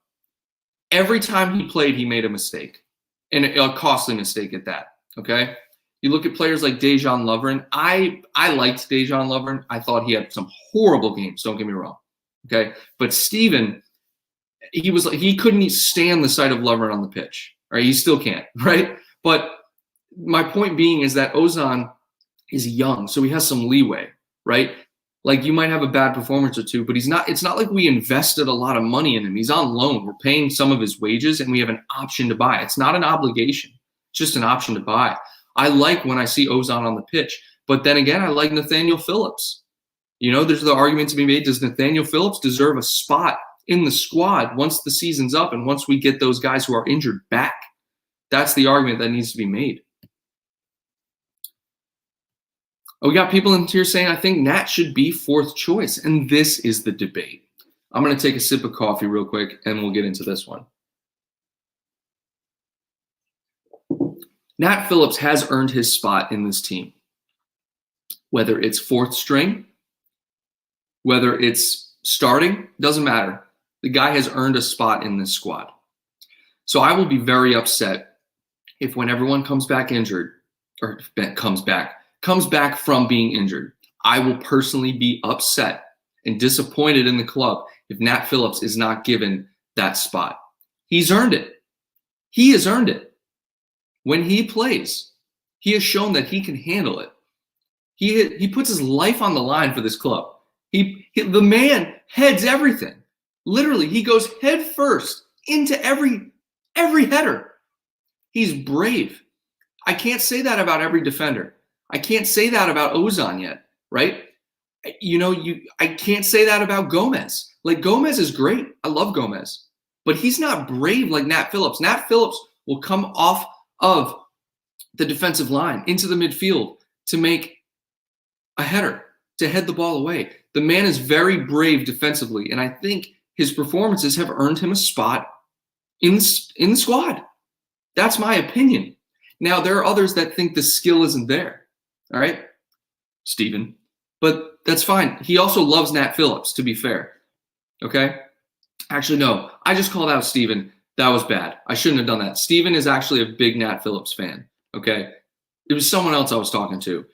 [SPEAKER 1] Every time he played, he made a mistake. And a costly mistake at that. Okay? You look at players like Dejan Lovren. I liked Dejan Lovren. I thought he had some horrible games, don't get me wrong. Okay? But Steven, he couldn't stand the sight of Lovren on the pitch. Right? He still can't, right? But my point being is that Ozan is young, so he has some leeway, right? Like you might have a bad performance or two, but it's not like we invested a lot of money in him. He's on loan. We're paying some of his wages and we have an option to buy. It's not an obligation. It's just an option to buy. I like when I see Ozan on the pitch, but then again, I like Nathaniel Phillips. You know, there's the argument to be made. Does Nathaniel Phillips deserve a spot in the squad once the season's up and once we get those guys who are injured back? That's the argument that needs to be made. We got people in here saying, I think Nat should be fourth choice. And this is the debate. I'm going to take a sip of coffee real quick and we'll get into this one. Nat Phillips has earned his spot in this team. Whether it's fourth string, whether it's starting, doesn't matter. The guy has earned a spot in this squad. So I will be very upset if when everyone comes back injured, or comes back from being injured, I will personally be upset and disappointed in the club if Nat Phillips is not given that spot. He's earned it. He has earned it. When he plays, he has shown that he can handle it. He puts his life on the line for this club. The man heads everything. Literally, he goes head first into every header. He's brave. I can't say that about every defender. I can't say that about Ozan yet, right? I can't say that about Gomez. Like, Gomez is great. I love Gomez. But he's not brave like Nat Phillips. Nat Phillips will come off of the defensive line into the midfield to make a header, to head the ball away. The man is very brave defensively, and I think his performances have earned him a spot in the squad. That's my opinion. Now, there are others that think the skill isn't there, all right, Steven, but that's fine. He also loves Nat Phillips, to be fair, okay? Actually, no, I just called out Steven. That was bad. I shouldn't have done that. Steven is actually a big Nat Phillips fan, okay? It was someone else I was talking to.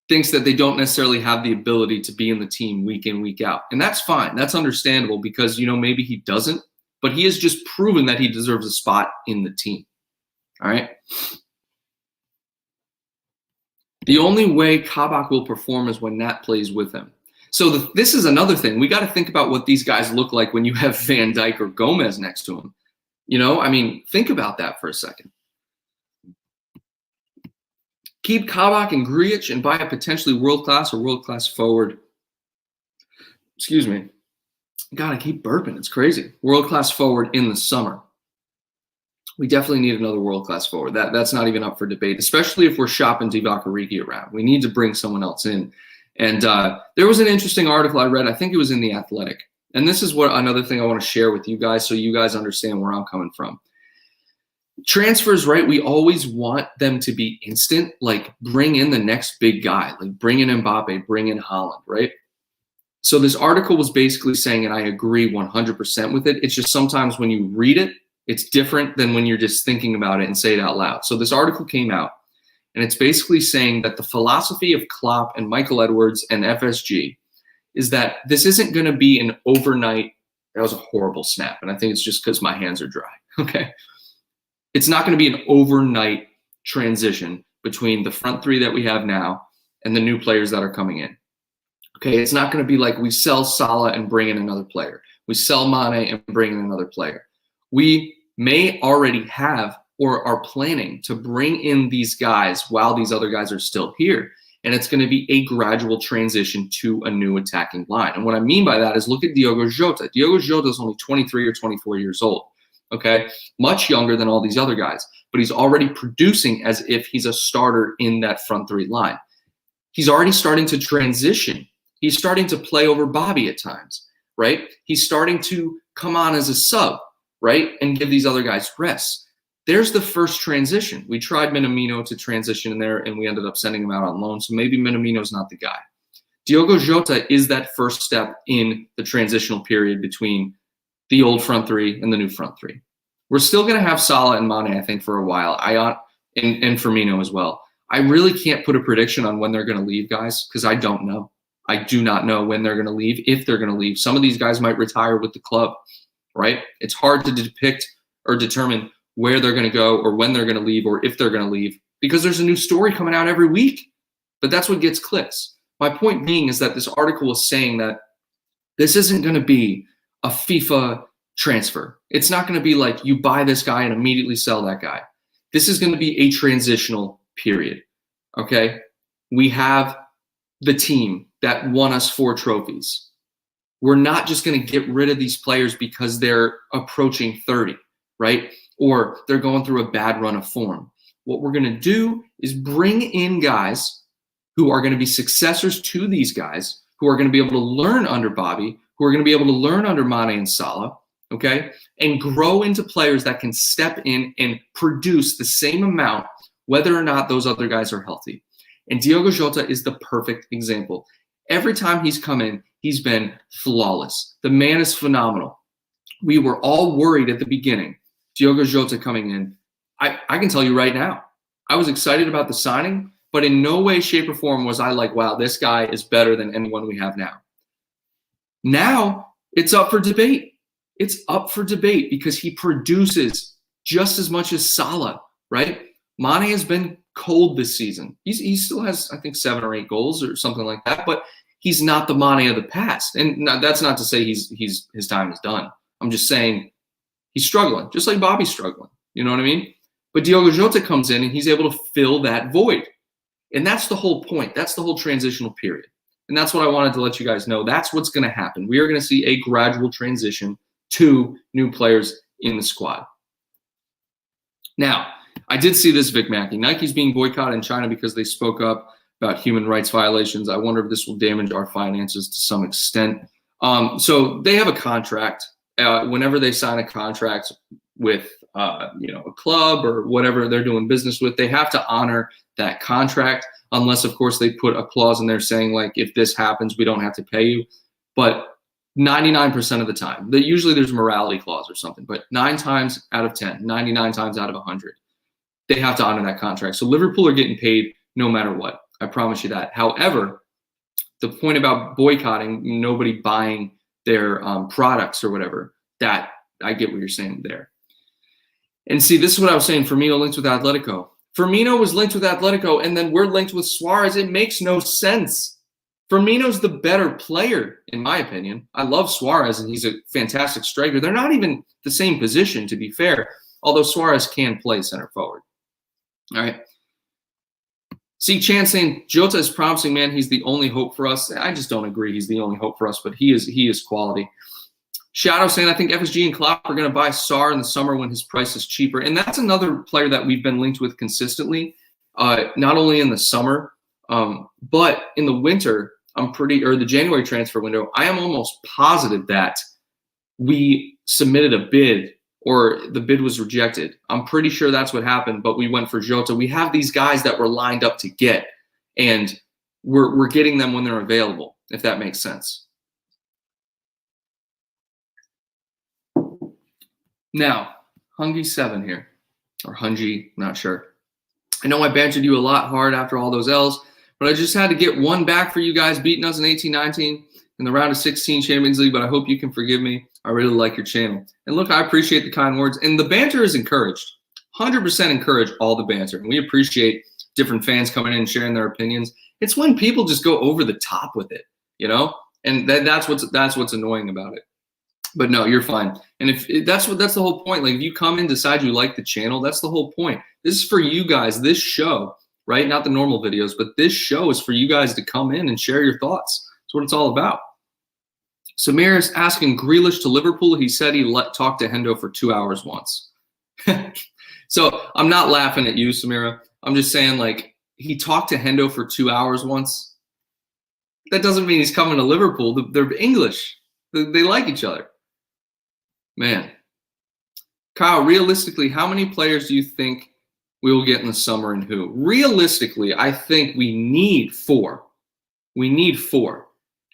[SPEAKER 1] Thinks that they don't necessarily have the ability to be in the team week in, week out. And that's fine. That's understandable because, maybe he doesn't, but he has just proven that he deserves a spot in the team. All right? The only way Kabak will perform is when Nat plays with him. So this is another thing. We got to think about what these guys look like when you have Van Dijk or Gomez next to him. Think about that for a second. Keep Kabak and Grujic and buy a potentially world-class or world-class forward. Excuse me. God, I keep burping. It's crazy. World-class forward in the summer. We definitely need another world-class forward. That's not even up for debate, especially if we're shopping Divock Origi around. We need to bring someone else in. And there was an interesting article I read. I think it was in The Athletic. And this is another thing I want to share with you guys so you guys understand where I'm coming from. Transfers, right? We always want them to be instant, like bring in the next big guy, like bring in Mbappe, bring in Haaland, right? So this article was basically saying, and I agree 100% with it, it's just sometimes when you read it, it's different than when you're just thinking about it and say it out loud. So this article came out, and it's basically saying that the philosophy of Klopp and Michael Edwards and FSG is that this isn't going to be an overnight, that was a horrible snap, and I think it's just because my hands are dry, okay? It's not going to be an overnight transition between the front three that we have now and the new players that are coming in. Okay, it's not going to be like we sell Salah and bring in another player. We sell Mane and bring in another player. We may already have or are planning to bring in these guys while these other guys are still here. And it's going to be a gradual transition to a new attacking line. And what I mean by that is look at Diogo Jota. Diogo Jota is only 23 or 24 years old. Okay, much younger than all these other guys, but he's already producing as if he's a starter in that front three line. He's already starting to transition. He's starting to play over Bobby at times, right? He's starting to come on as a sub, right? And give these other guys rest. There's the first transition. We tried Minamino to transition in there, and we ended up sending him out on loan, so maybe Minamino's not the guy. Diogo Jota is that first step in the transitional period between the old front three and the new front three. We're still going to have Salah and Mane, I think, for a while. And Firmino as well. I really can't put a prediction on when they're going to leave, guys, because I don't know. I do not know when they're going to leave, if they're going to leave. Some of these guys might retire with the club, right? It's hard to depict or determine where they're going to go or when they're going to leave or if they're going to leave because there's a new story coming out every week. But that's what gets clicks. My point being is that this article is saying that this isn't going to be a FIFA transfer. It's not going to be like you buy this guy and immediately sell that guy. This is going to be a transitional period, okay? We have the team that won us 4 trophies. We're not just going to get rid of these players because they're approaching 30, right? Or they're going through a bad run of form. What we're going to do is bring in guys who are going to be successors to these guys, who are going to be able to learn under Bobby, who are going to be able to learn under Mane and Salah, okay, and grow into players that can step in and produce the same amount whether or not those other guys are healthy. And Diogo Jota is the perfect example. Every time he's come in, he's been flawless. The man is phenomenal. We were all worried at the beginning, Diogo Jota coming in. I can tell you right now, I was excited about the signing, but in no way, shape, or form was I like, wow, this guy is better than anyone we have now. Now it's up for debate. It's up for debate because he produces just as much as Salah, right? Mane has been cold this season. He still has, I think, 7 or 8 goals or something like that, but he's not the Mane of the past. And that's not to say his time is done. I'm just saying he's struggling, just like Bobby's struggling. You know what I mean? But Diogo Jota comes in and he's able to fill that void. And that's the whole point. That's the whole transitional period. And that's what I wanted to let you guys know. That's what's going to happen. We are going to see a gradual transition to new players in the squad. Now, I did see this, Vic Mackey. Nike's being boycotted in China because they spoke up about human rights violations. I wonder if this will damage our finances to some extent. So they have a contract. Whenever they sign a contract with a club or whatever they're doing business with, they have to honor that contract, unless, of course, they put a clause in there saying, like, if this happens, we don't have to pay you. But 99% of the time, usually there's a morality clause or something, but 9 times out of 10, 99 times out of 100, they have to honor that contract. So Liverpool are getting paid no matter what. I promise you that. However, the point about boycotting, nobody buying their products or whatever, that I get what you're saying there. And see, this is what I was saying. Firmino linked with Atletico. Firmino was linked with Atletico, and then we're linked with Suarez. It makes no sense. Firmino's the better player, in my opinion. I love Suarez, and he's a fantastic striker. They're not even the same position, to be fair, although Suarez can play center forward. All right. See, Chan saying, Jota is promising, man. He's the only hope for us. I just don't agree he's the only hope for us, but he is quality. Shadow saying, I think FSG and Klopp are going to buy Sarr in the summer when his price is cheaper. And that's another player that we've been linked with consistently, not only in the summer, but in the winter, or the January transfer window, I am almost positive that we submitted a bid or the bid was rejected. I'm pretty sure that's what happened, but we went for Jota. We have these guys that we're lined up to get, and we're getting them when they're available, if that makes sense. Now, Hungy7 here, or Hungy, not sure. I know I bantered you a lot hard after all those L's, but I just had to get one back for you guys beating us in 18-19 in the round of 16 Champions League, but I hope you can forgive me. I really like your channel. And look, I appreciate the kind words. And the banter is encouraged. 100% encourage all the banter. And we appreciate different fans coming in and sharing their opinions. It's when people just go over the top with it, And that's what's annoying about it. But no, you're fine. And that's the whole point. Like, if you come and decide you like the channel, that's the whole point. This is for you guys. This show, right? Not the normal videos, but this show is for you guys to come in and share your thoughts. That's what it's all about. Samir is asking Grealish to Liverpool. He said he talked to Hendo for 2 hours once. So I'm not laughing at you, Samira. I'm just saying, like, he talked to Hendo for 2 hours once. That doesn't mean he's coming to Liverpool. They're English. They like each other. Man. Kyle, realistically, how many players do you think we will get in the summer and who? Realistically, I think we need 4. We need 4.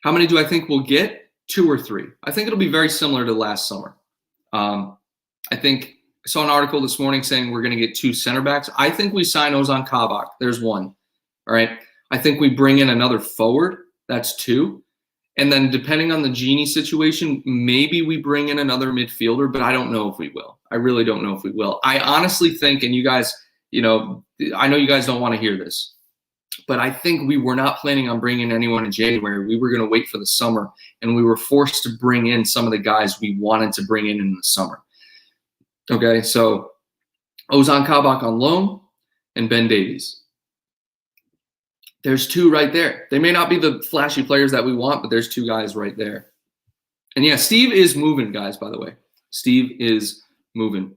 [SPEAKER 1] How many do I think we'll get? 2 or 3. I think it'll be very similar to last summer. I think I saw an article this morning saying we're going to get 2 center backs. I think we sign Ozan Kabak. There's 1. All right. I think we bring in another forward. That's 2. And then depending on the Genie situation, maybe we bring in another midfielder, but I don't know if we will. I really don't know if we will. I honestly think, and you guys, I know you guys don't want to hear this, but I think we were not planning on bringing anyone in January. We were going to wait for the summer, and we were forced to bring in some of the guys we wanted to bring in the summer. Okay, so Ozan Kabak on loan and Ben Davies. There's 2 right there. They may not be the flashy players that we want, but there's 2 guys right there. And yeah, Steve is moving, guys, by the way. Steve is moving.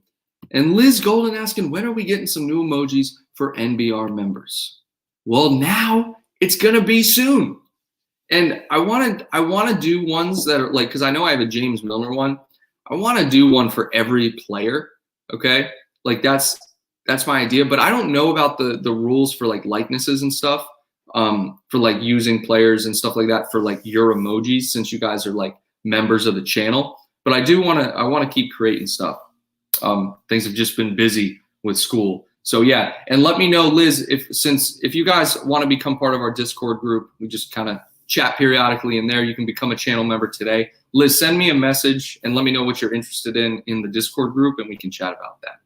[SPEAKER 1] And Liz Golden asking, when are we getting some new emojis for NBR members? Well, now it's going to be soon. And I want to do ones that are like, because I know I have a James Milner one. I want to do one for every player, okay? Like, that's my idea. But I don't know about the rules for, like, likenesses and stuff. For like using players and stuff like that for like your emojis, since you guys are like members of the channel. But I want to keep creating stuff. Things have just been busy with school. So yeah, and let me know, Liz, if you guys want to become part of our Discord group, we just kind of chat periodically in there. You can become a channel member today. Liz, send me a message and let me know what you're interested in the Discord group, and we can chat about that.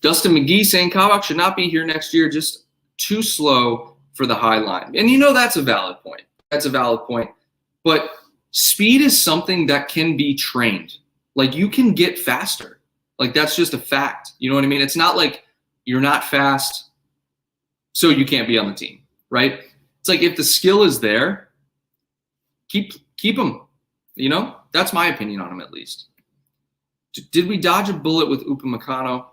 [SPEAKER 1] Dustin McGee saying Kabak should not be here next year, just too slow for the high line. And that's a valid point. That's a valid point. But speed is something that can be trained. Like, you can get faster. Like, that's just a fact. You know what I mean? It's not like you're not fast, so you can't be on the team, right? It's like, if the skill is there, keep them. You know, that's my opinion on him, at least. Did we dodge a bullet with Upamecano?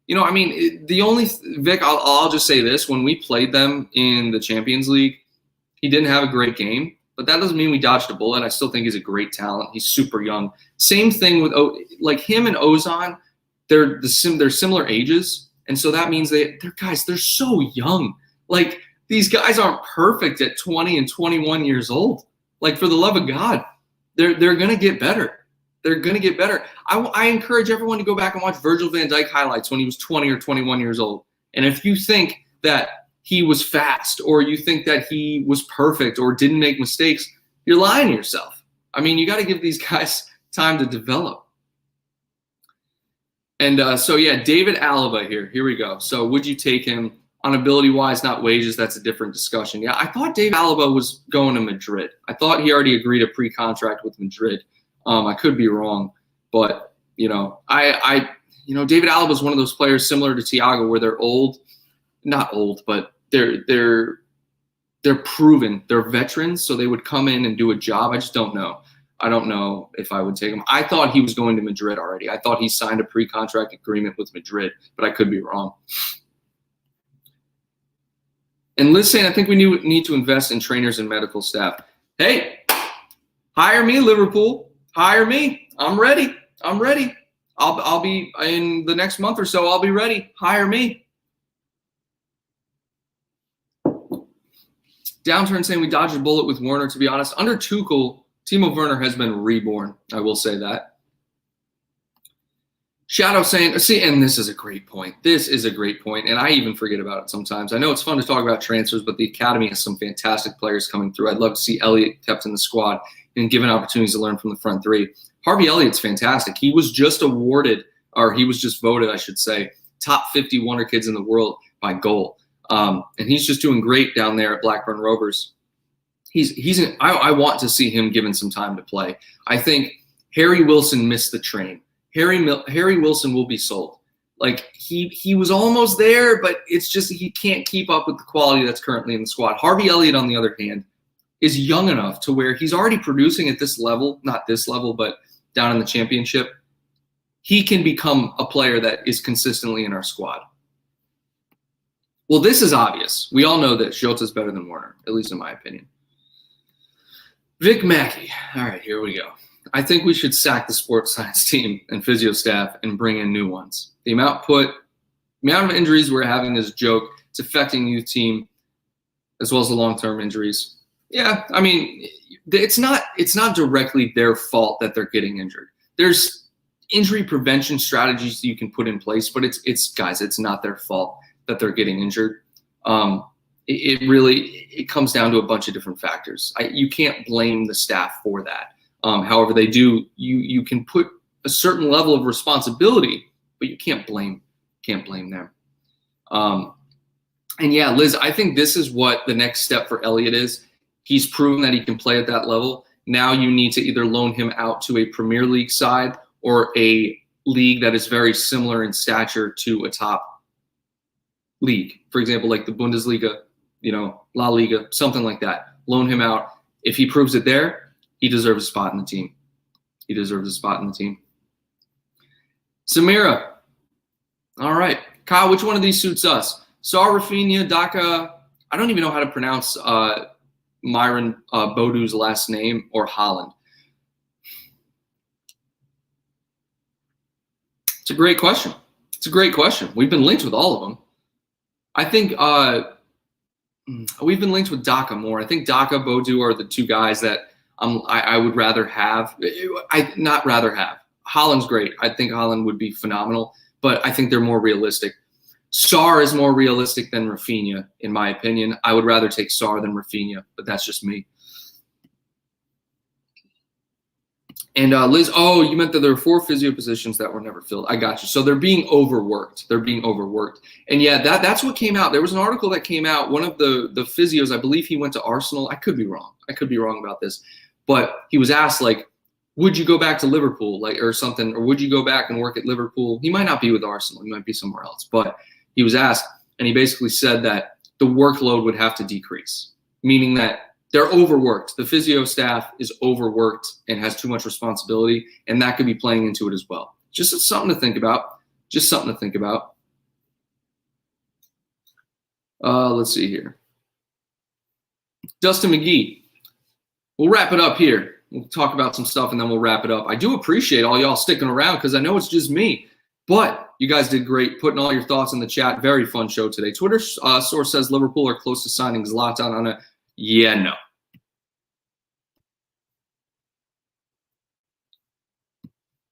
[SPEAKER 1] You know, I mean, Vic, I'll just say this. When we played them in the Champions League, he didn't have a great game, but that doesn't mean we dodged a bullet. I still think he's a great talent. He's super young. Same thing with, like, him and Ozan, they're similar ages, and so that means they're so young. Like, these guys aren't perfect at 20 and 21 years old. Like, for the love of God, they're going to get better. They're going to get better. I encourage everyone to go back and watch Virgil van Dijk highlights when he was 20 or 21 years old. And if you think that he was fast, or you think that he was perfect or didn't make mistakes, you're lying to yourself. I mean, you got to give these guys time to develop. And so, yeah, David Alaba here. Here we go. So would you take him on ability-wise, not wages? That's a different discussion. Yeah, I thought David Alaba was going to Madrid. I thought he already agreed a pre-contract with Madrid. I could be wrong, but, you know, David Alaba is one of those players similar to Thiago, where they're not old, but they're proven. They're veterans, so they would come in and do a job. I just don't know. I don't know if I would take him. I thought he was going to Madrid already. I thought he signed a pre-contract agreement with Madrid, but I could be wrong. And Liz saying, I think we need to invest in trainers and medical staff. Hey, hire me, Liverpool. Hire me. I'm ready. I'll be in the next month or so. I'll be ready. Hire me. Downturn saying we dodged a bullet with Werner. To be honest, under Tuchel, Timo Werner has been reborn. I will say that. Shadow saying, see, and this is a great point. This is a great point, and I even forget about it sometimes. I know it's fun to talk about transfers, but the academy has some fantastic players coming through. I'd love to see Elliott kept in the squad and given opportunities to learn from the front three. Harvey Elliott's fantastic. He was just awarded, or he was just voted, I should say, top 50 wonder kids in the world by Goal. And he's just doing great down there at Blackburn Rovers. I want to see him given some time to play. I think Harry Wilson missed the train. Harry Wilson will be sold. Like, he was almost there, but it's just he can't keep up with the quality that's currently in the squad. Harvey Elliott, on the other hand, is young enough to where he's already producing at this level, not this level, but down in the championship. He can become a player that is consistently in our squad. Well, this is obvious. We all know that Jota's better than Werner, at least in my opinion. Vic Mackey. All right, here we go. I think we should sack the sports science team and physio staff and bring in new ones. The amount of injuries we're having is a joke. It's affecting the youth team as well as the long-term injuries. Yeah, I mean, it's not directly their fault that they're getting injured. There's injury prevention strategies that you can put in place, but it's not their fault that they're getting injured. It comes down to a bunch of different factors. You can't blame the staff for that. However, they do. You can put a certain level of responsibility, but you can't blame them. And yeah, Liz, I think this is what the next step for Elliott is. He's proven that he can play at that level. Now you need to either loan him out to a Premier League side or a league that is very similar in stature to a top league. For example, like the Bundesliga, La Liga, something like that. Loan him out. If he proves it there, he deserves a spot in the team. Samira. All right. Kyle, which one of these suits us? Sar, Rafinha, Daka. I don't even know how to pronounce Myron Bodu's last name, or Holland. It's a great question. We've been linked with all of them. I think we've been linked with Daka more. I think Daka, Bodu are the two guys that I would rather have. Not rather have. Holland's great. I think Holland would be phenomenal, but I think they're more realistic. Sar is more realistic than Rafinha, in my opinion. I would rather take Sar than Rafinha, but that's just me. And Liz, oh, you meant that there were 4 physio positions that were never filled. I got you. So they're being overworked. They're being overworked. And yeah, that's what came out. There was an article that came out. One of the physios, I believe he went to Arsenal. I could be wrong. I could be wrong about this. But he was asked, like, would you go back to Liverpool, like, or something, or would you go back and work at Liverpool? He might not be with Arsenal. He might be somewhere else. But he was asked, and he basically said that the workload would have to decrease, meaning that they're overworked. The physio staff is overworked and has too much responsibility, and that could be playing into it as well. Just something to think about. Just something to think about. Let's see here. Dustin McGee. We'll wrap it up here. We'll talk about some stuff, and then we'll wrap it up. I do appreciate all y'all sticking around because I know it's just me. But you guys did great putting all your thoughts in the chat. Very fun show today. Twitter source says Liverpool are close to signing Zlatan on a yeah, no.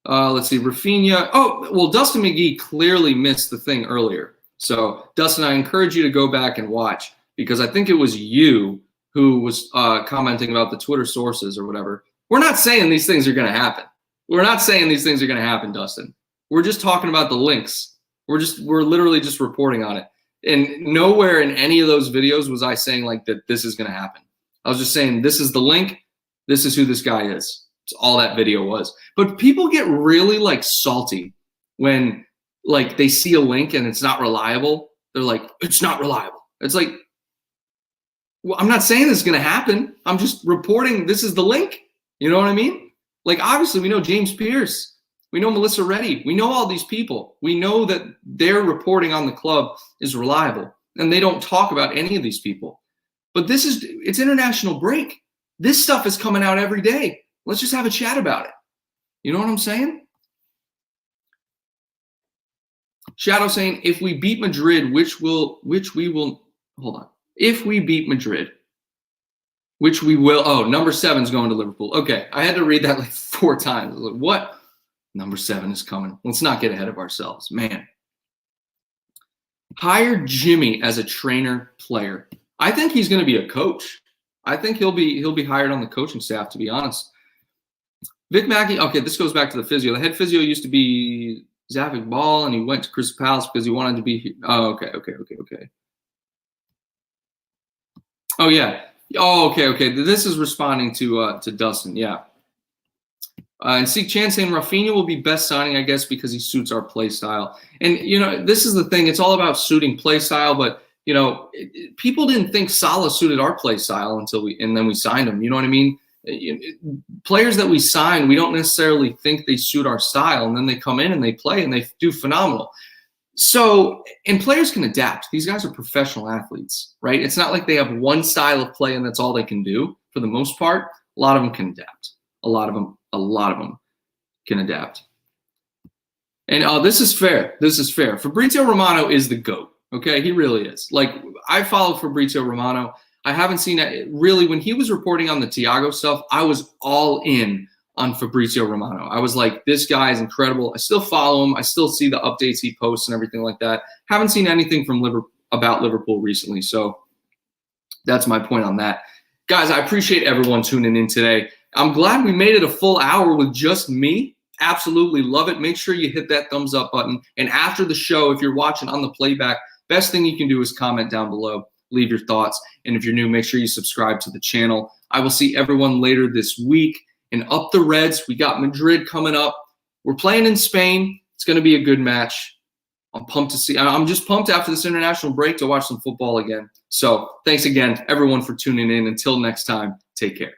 [SPEAKER 1] Let's see, Rafinha. Oh, well, Dustin McGee clearly missed the thing earlier. So, Dustin, I encourage you to go back and watch because I think it was you who was commenting about the Twitter sources or whatever. We're not saying these things are going to happen. We're not saying these things are going to happen, Dustin. We're just talking about the links. We're literally just reporting on it. And nowhere in any of those videos was I saying like that this is going to happen. I was just saying this is the link. This is who this guy is. It's all that video was. But people get really like salty when like they see a link and it's not reliable. They're like, it's not reliable. It's like, well, I'm not saying this is going to happen. I'm just reporting this is the link. You know what I mean? Like obviously we know James Pierce. We know Melissa Reddy. We know all these people. We know that their reporting on the club is reliable, and they don't talk about any of these people. But it's international break. This stuff is coming out every day. Let's just have a chat about it. You know what I'm saying? Shadow saying, if we beat Madrid, if we beat Madrid, which we will, oh, number 7 is going to Liverpool. Okay, I had to read that like 4 times. I was like, what? Number 7 is coming. Let's not get ahead of ourselves, man. Hire Jimmy as a trainer player. I think he's going to be a coach. I think he'll be hired on the coaching staff, to be honest. Vic Mackey. Okay, this goes back to the physio. The head physio used to be Zafik Ball, and he went to Crystal Palace because he wanted to be. Oh, okay. Oh yeah. Oh, okay. This is responding to Dustin. Yeah. And Seek Chan saying Rafinha will be best signing, I guess, because he suits our play style. And, you know, this is the thing. It's all about suiting play style. But, you know, people didn't think Salah suited our play style and then we signed him. You know what I mean? Players that we sign, we don't necessarily think they suit our style. And then they come in and they play and they do phenomenal. So, and players can adapt. These guys are professional athletes, right? It's not like they have one style of play and that's all they can do. For the most part, a lot of them can adapt. A lot of them can adapt. And this is fair. This is fair. Fabrizio Romano is the GOAT. Okay, he really is. Like, I follow Fabrizio Romano. I haven't seen it really. When he was reporting on the Thiago stuff, I was all in on Fabrizio Romano. I was like, this guy is incredible. I still follow him. I still see the updates he posts and everything like that. Haven't seen anything from about Liverpool recently. So that's my point on that. Guys, I appreciate everyone tuning in today. I'm glad we made it a full hour with just me. Absolutely love it. Make sure you hit that thumbs up button. And after the show, if you're watching on the playback, best thing you can do is comment down below, leave your thoughts. And if you're new, make sure you subscribe to the channel. I will see everyone later this week. And up the Reds, we got Madrid coming up. We're playing in Spain. It's going to be a good match. I'm pumped to see. I'm just pumped after this international break to watch some football again. So thanks again, everyone, for tuning in. Until next time, take care.